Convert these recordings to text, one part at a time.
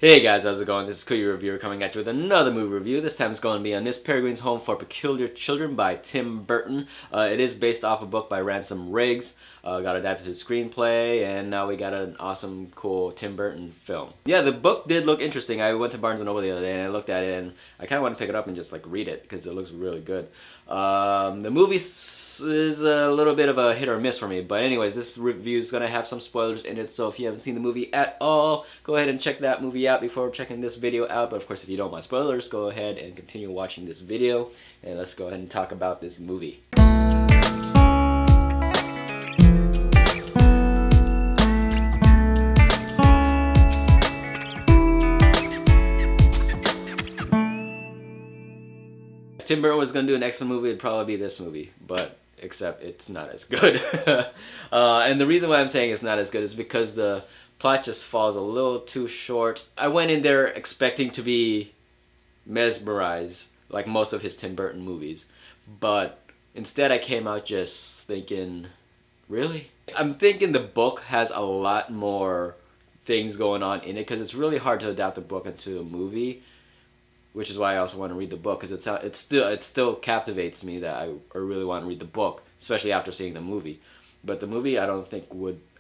Hey guys, how's it going? This is Cookie Reviewer coming at you with another movie review. This time it's going to be on Peregrine's Home for Peculiar Children by Tim Burton. It is based off a book by Ransom Riggs. Got adapted to screenplay, and now we got an awesome, cool Tim Burton film. Yeah, the book did look interesting. I went to Barnes & Noble the other day and I looked at it, and I kind of want to pick it up and just like read it because it looks really good. The movie is a little bit of a hit or miss for me, but anyways, this review is going to have some spoilers in it, so if you haven't seen the movie at all, go ahead and check that movie out before checking this video out. But of course, if you don't want spoilers, go ahead and continue watching this video, and let's go ahead and talk about this movie. If Tim Burton was going to do an X-Men movie, it'd probably be this movie, but except it's not as good. And the reason why I'm saying it's not as good is because the plot just falls a little too short. I went in there expecting to be mesmerized, like most of his Tim Burton movies, but instead I came out just thinking, really? I'm thinking the book has a lot more things going on in it, because it's really hard to adapt the book into a movie, which is why I also want to read the book, because it still captivates me that I really want to read the book, especially after seeing the movie. But the movie, I don't think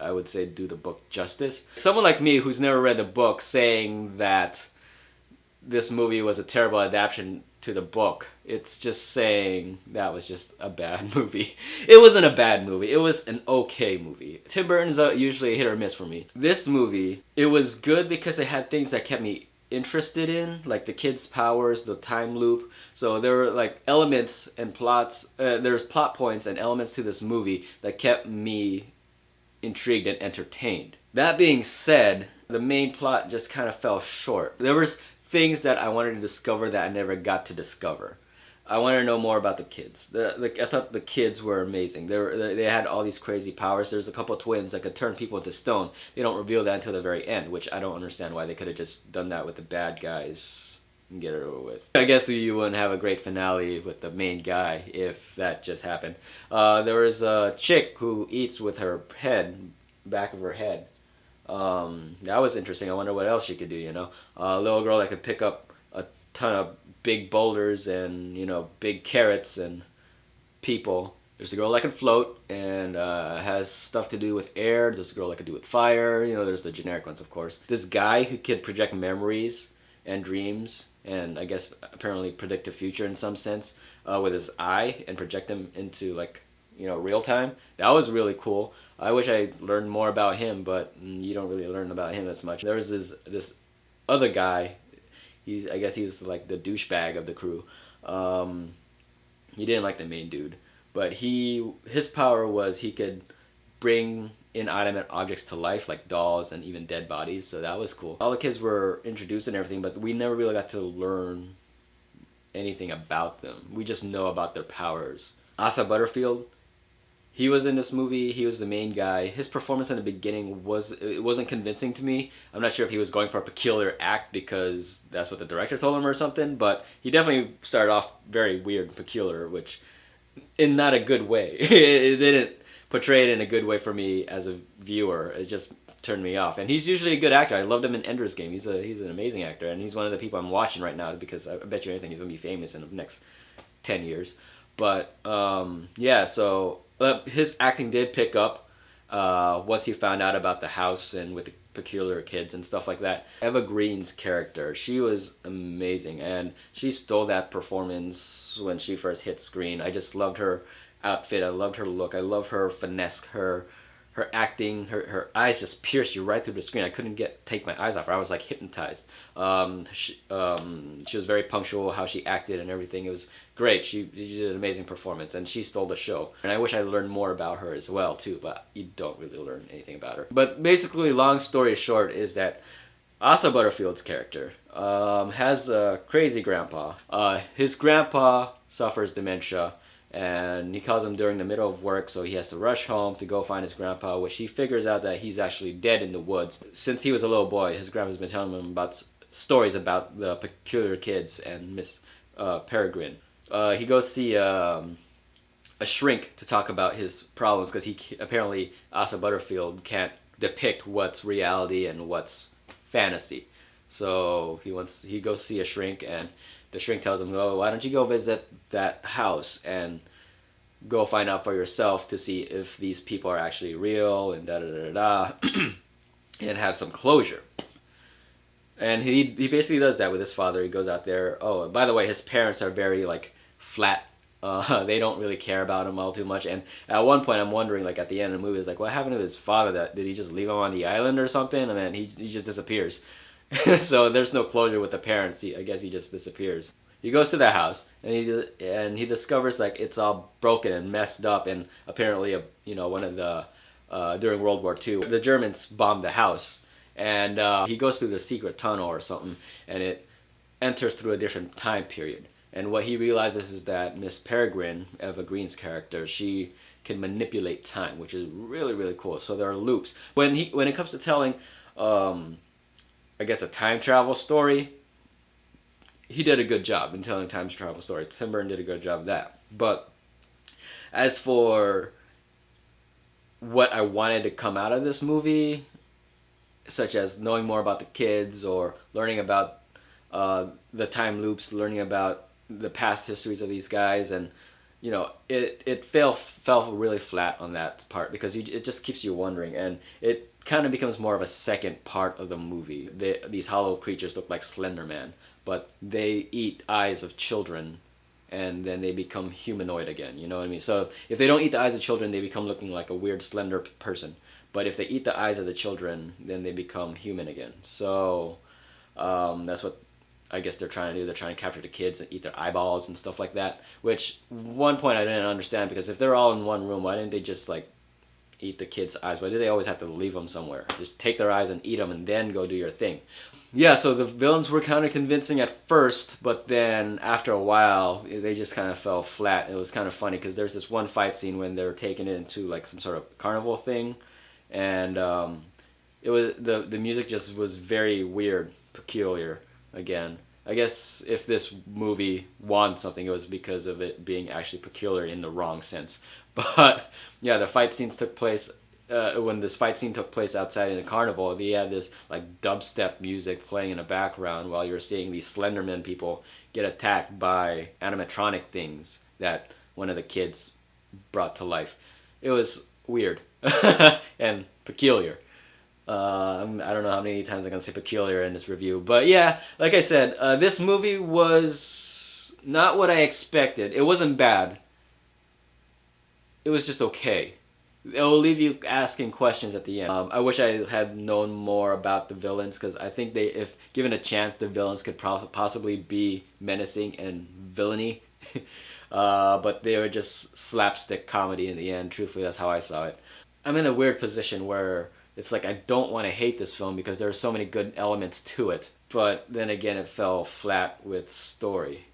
I would say do the book justice. Someone like me who's never read the book saying that this movie was a terrible adaptation to the book, it's just saying that was just a bad movie. It wasn't a bad movie. It was an okay movie. Tim Burton's usually a hit or miss for me. This movie, it was good because it had things that kept me interested in, like the kids' powers, the time loop. So there were like elements and plots, there's plot points and elements to this movie that kept me intrigued and entertained. That being said, the main plot just kind of fell short. There was things that I wanted to discover that I never got to discover. I wanted to know more about the kids. I thought the kids were amazing. They had all these crazy powers. There's a couple of twins that could turn people into stone. They don't reveal that until the very end, which I don't understand why they could have just done that with the bad guys and get it over with. I guess you wouldn't have a great finale with the main guy if that just happened. There was a chick who eats with her head, back of her head. That was interesting. I wonder what else she could do, you know? A little girl that could pick up a ton of big boulders and, you know, big carrots and people. There's a girl that can float and has stuff to do with air. There's a girl that can do with fire. You know, there's the generic ones, of course. This guy who could project memories and dreams and I guess apparently predict the future in some sense with his eye and project them into, like, you know, real time. That was really cool. I wish I learned more about him, but you don't really learn about him as much. There was this other guy. I guess he's like the douchebag of the crew. He didn't like the main dude, but his power was he could bring inanimate objects to life, like dolls and even dead bodies. So that was cool. All the kids were introduced and everything, but we never really got to learn anything about them. We just know about their powers. Asa Butterfield, he was in this movie. He was the main guy. His performance in the beginning wasn't convincing to me. I'm not sure if he was going for a peculiar act because that's what the director told him or something, but he definitely started off very weird and peculiar, which in not a good way. It didn't portray it in a good way for me as a viewer. It just turned me off. And he's usually a good actor. I loved him in Ender's Game. He's an amazing actor, and he's one of the people I'm watching right now because I bet you anything he's going to be famous in the next 10 years. But yeah, so his acting did pick up once he found out about the house and with the peculiar kids and stuff like that. Eva Green's character, she was amazing, and she stole that performance when she first hit screen. I just loved her outfit. I loved her look. I love her finesse, her acting. Her eyes just pierced you right through the screen. I couldn't take my eyes off her. I was like hypnotized. She was very punctual, how she acted and everything. It was great. She did an amazing performance, and she stole the show. And I wish I learned more about her as well too, but you don't really learn anything about her. But basically, long story short, is that Asa Butterfield's character has a crazy grandpa. His grandpa suffers dementia, and he calls him during the middle of work, so he has to rush home to go find his grandpa, which he figures out that he's actually dead in the woods. Since he was a little boy, his grandpa's been telling him about stories about the peculiar kids and Miss Peregrine. He goes see a shrink to talk about his problems, because Asa Butterfield can't depict what's reality and what's fantasy. So he goes see a shrink, and the shrink tells him, "Oh, why don't you go visit that house and go find out for yourself to see if these people are actually real and da da da da, and have some closure." And he basically does that with his father. He goes out there. Oh, by the way, his parents are very like flat. They don't really care about him all too much. And at one point, I'm wondering, like at the end of the movie, is like, what happened to his father? That did he just leave him on the island or something? And then he just disappears. So there's no closure with the parents. I guess he just disappears. He goes to the house and he discovers like it's all broken and messed up. And apparently, one of the during World War II, the Germans bombed the house. And he goes through the secret tunnel or something, and it enters through a different time period. And what he realizes is that Miss Peregrine, Eva Green's character, she can manipulate time, which is really, really cool. So there are loops. When it comes to telling, I guess, a time travel story, he did a good job in telling a time travel story. Tim Burton did a good job of that. But as for what I wanted to come out of this movie, such as knowing more about the kids or learning about the time loops, learning about the past histories of these guys, and it fell really flat on that part because it just keeps you wondering, and it kind of becomes more of a second part of the movie. These hollow creatures look like Slender Man, but they eat eyes of children, and then they become humanoid again. You know what I mean? So if they don't eat the eyes of children, they become looking like a weird slender person. But if they eat the eyes of the children, then they become human again. So that's what I guess they're trying to do. They're trying to capture the kids and eat their eyeballs and stuff like that. Which one point I didn't understand, because if they're all in one room, why didn't they just like eat the kids' eyes? Why do they always have to leave them somewhere? Just take their eyes and eat them and then go do your thing. Yeah, so the villains were kind of convincing at first, but then after a while, they just kind of fell flat. It was kind of funny because there's this one fight scene when they're taken into like some sort of carnival thing, and it was the music just was very weird, peculiar. Again, I guess if this movie won something, it was because of it being actually peculiar in the wrong sense. But yeah, the fight scenes took place. When this fight scene took place outside in the carnival, they had this like dubstep music playing in the background while you're seeing these Slenderman people get attacked by animatronic things that one of the kids brought to life. It was weird and peculiar. I don't know how many times I'm gonna say peculiar in this review, but yeah, like I said, this movie was not what I expected. It wasn't bad. It was just okay. It will leave you asking questions at the end. I wish I had known more about the villains, because I think if given a chance, the villains could possibly be menacing and villainy. But they were just slapstick comedy in the end. Truthfully, that's how I saw it. I'm in a weird position where it's like I don't want to hate this film because there are so many good elements to it. But then again, it fell flat with story.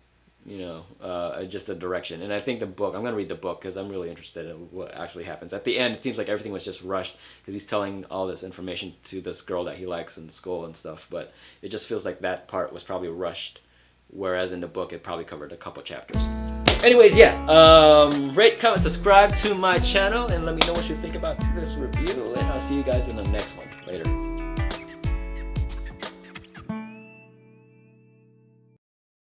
Just a direction. And I think the book, I'm going to read the book because I'm really interested in what actually happens. At the end, it seems like everything was just rushed because he's telling all this information to this girl that he likes in school and stuff. But it just feels like that part was probably rushed, whereas in the book, it probably covered a couple chapters. Anyways, yeah, rate, comment, subscribe to my channel, and let me know what you think about this review, and I'll see you guys in the next one. Later.